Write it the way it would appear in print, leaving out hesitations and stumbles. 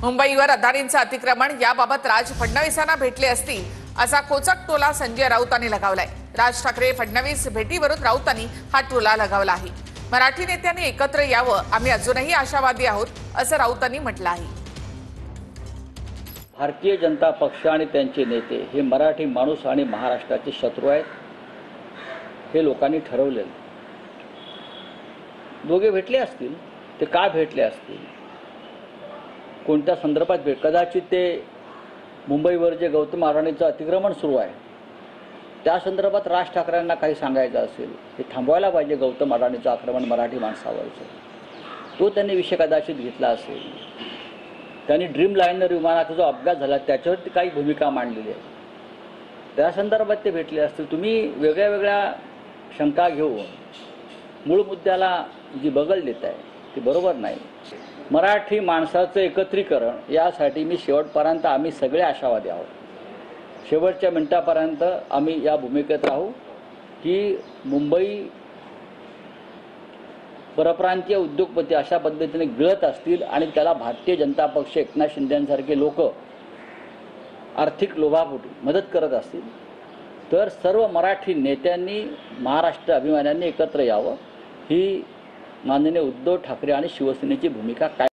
मुंबईवर अदानींचं अतिक्रमण याबाबत राज फडणवीसांना भेटले असतील असा खोचक टोला संजय राऊतांनी लगावलाय। राज ठाकरे फडणवीस भेटीवरून राऊतांनी हा टोला लगावला आहे। मराठी नेत्यांनी एकत्र यावं, आम्ही अजूनही आशावादी आहोत असं राऊतांनी म्हटलं आहे। भारतीय जनता पक्ष आणि त्यांचे नेते हे मराठी माणूस आणि महाराष्ट्राचे शत्रू आहेत हे लोकांनी ठरवले। दोघे भेटले असतील, ते का भेटले असतील, कोणत्या संदर्भात भेट, कदाचित ते मुंबईवर जे गौतम अडाणीचं अतिक्रमण सुरू आहे त्या संदर्भात राज ठाकरेंना काही सांगायचं असेल, हे थांबवायला पाहिजे गौतम अडाणीचं आक्रमण मराठी माणसावरचं, तो त्यांनी विषय कदाचित घेतला असेल। त्यांनी ड्रीम लाइनर विमानाचा जो अपघात झाला त्याच्यावरती काही भूमिका मांडलेली आहे, त्या संदर्भात ते भेटले असतील। तुम्ही वेगळ्या वेगळ्या शंका घेऊन मूळ मुद्द्याला जी बगल देत आहे ती बरोबर नाही। मराठी माणसाचं एकत्रीकरण यासाठी मी शेवटपर्यंत आम्ही सगळे आशावादी आहोत। शेवटच्या मिनिटापर्यंत आम्ही या भूमिकेत राहू की मुंबई परप्रांतीय उद्योगपती अशा पद्धतीने गिळत असतील आणि त्याला भारतीय जनता पक्ष एकनाथ शिंदेंसारखे लोक आर्थिक लोभापोटी मदत करत असतील तर सर्व मराठी नेत्यांनी, महाराष्ट्र अभिमान्यांनी एकत्र यावं, ही माननीय उद्धव ठाकरे आणि शिवसेनेची भूमिका काय